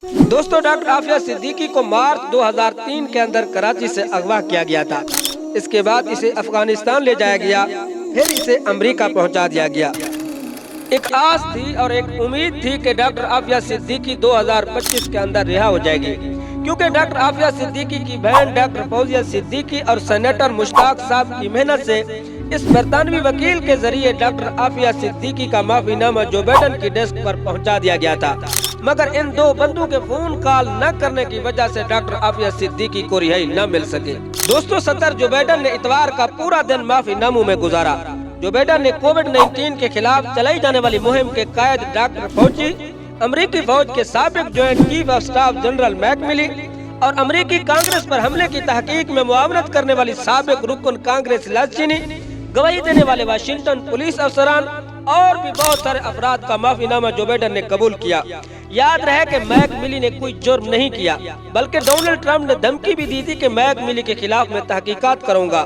दोस्तों, डॉक्टर आफिया सिद्दीकी को मार्च 2003 के अंदर कराची से अगवा किया गया था। इसके बाद इसे अफगानिस्तान ले जाया गया, फिर इसे अमेरिका पहुंचा दिया गया। एक आस थी और एक उम्मीद थी कि डॉक्टर आफिया सिद्दीकी 2025 के अंदर रिहा हो जाएगी, क्योंकि डॉक्टर आफिया सिद्दीकी की बहन डॉक्टर फौजिया सिद्दीकी और सेनेटर मुश्ताक साहब की मेहनत से इस बरतानवी वकील के जरिए डॉक्टर आफिया सिद्दीकी का माफीनामा जो बाइडेन की डेस्क पर पहुंचा दिया गया था, मगर इन दो बंदों के फोन कॉल न करने की वजह से डॉक्टर आफिया सिद्दीकी को रिहाई न मिल सके। दोस्तों, सदर जो बाइडेन ने इतवार का पूरा दिन माफीनामों में गुजारा। जो बाइडेन ने कोविड-19 के खिलाफ चलाई जाने वाली मुहिम के कायद डॉक्टर फौजी, अमरीकी फौज के साबिक joint chief of staff general मैकमिली और अमरीकी कांग्रेस पर हमले की तहकीक में मुआवनत करने वाली साबिक रुकन कांग्रेस लालचीनी, गवाही देने वाले वाशिंगटन पुलिस अफसरान और भी बहुत सारे अफराद का माफीनामा जो बाइडेन ने कबूल किया। याद रहे कि मैकमिली ने कोई जुर्म नहीं किया, बल्कि डोनाल्ड ट्रंप ने धमकी भी दी थी कि मैकमिली के खिलाफ मैं तहकीकात करूंगा।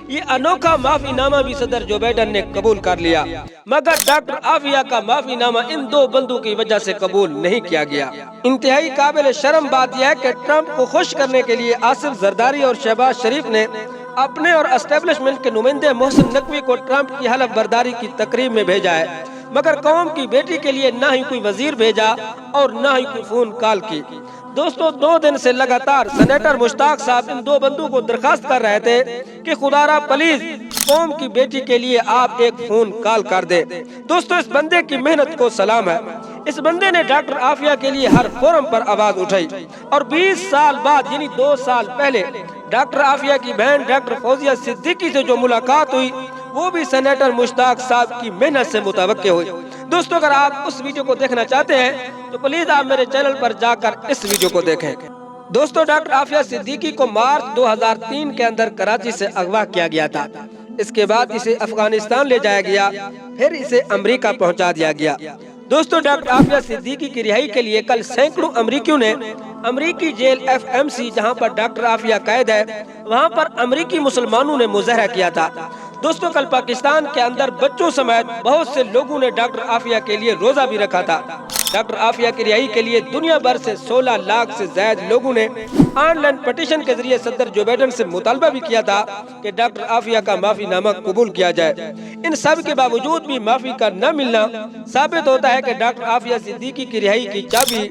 ये अनोखा माफीनामा भी सदर जो बाइडेन ने कबूल कर लिया, मगर डॉक्टर आफिया का माफीनामा इन दो बंदों की वजह से कबूल नहीं किया गया। इंतहाई काबिल शर्म बात यह है कि ट्रंप को खुश करने के लिए आसिफ जरदारी और शहबाज शरीफ ने अपने और एस्टेब्लिशमेंट के नुमाइंदे मोहसिन नकवी को ट्रंप की हलफ बर्दारी की तकरीब में भेजा है, मगर कौम की बेटी के लिए ना ही कोई वजीर भेजा और ना ही कोई फोन कॉल की। दोस्तों, 2 दिन से लगातार सेनेटर मुश्ताक साहब इन दो बंदों को दरखास्त कर रहे थे कि खुदारा प्लीज कौम की बेटी के लिए आप एक फोन कॉल कर दे। दोस्तों, इस बंदे की मेहनत को सलाम है। इस बंदे ने डॉक्टर आफिया के लिए हर फोरम पर आवाज उठाई और 20 साल बाद यानी 2 साल पहले डॉक्टर आफिया की बहन डॉक्टर फौजिया सिद्दीकी से जो मुलाकात हुई वो भी सेनेटर मुश्ताक साहब की मेहनत से मुताबिक हुई। दोस्तों, अगर आप उस वीडियो को देखना चाहते हैं तो प्लीज आप मेरे चैनल पर जाकर इस वीडियो को देखें। दोस्तों, डॉक्टर आफिया सिद्दीकी को मार्च 2003 के अंदर कराची से अगवा किया गया था। इसके बाद इसे अफगानिस्तान ले जाया गया, फिर इसे अमेरिका पहुंचा दिया गया। दोस्तों, डॉक्टर आफिया सिद्दीकी की रिहाई के लिए कल सैकड़ों अमरीकियों ने अमरीकी जेल FMC, जहां पर डॉक्टर आफिया कैद है, वहां पर अमरीकी मुसलमानों ने मुजाहरा किया था। दोस्तों, कल पाकिस्तान के अंदर बच्चों समेत बहुत से लोगों ने डॉक्टर आफिया के लिए रोजा भी रखा था। डॉक्टर आफिया की रिहाई के लिए दुनिया भर से 16 लाख से ज्यादा लोगों ने ऑनलाइन पिटीशन के जरिए सदर जो बाइडेन से मुतालबा भी किया था कि डॉक्टर आफिया का माफीनामा कबूल किया जाए। इन सब के बावजूद भी माफी का न मिलना साबित होता है कि डॉक्टर आफिया सिद्दीकी की रिहाई की चाबी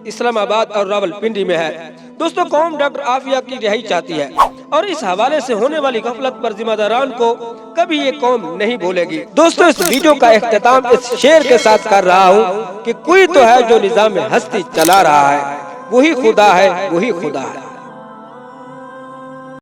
इस्लामाबाद और रावलपिंडी में है। दोस्तों, कौम डॉक्टर आफिया की रिहाई चाहती है और इस हवाले से होने वाली गफलत पर जिम्मेदारान को कभी ये कौम नहीं भूलेगी। दोस्तों, इस वीडियो का इख्तिताम इस शेर के साथ कर रहा हूँ कि कोई तो है जो निजाम हस्ती चला रहा है, वही खुदा है, वही खुदा है।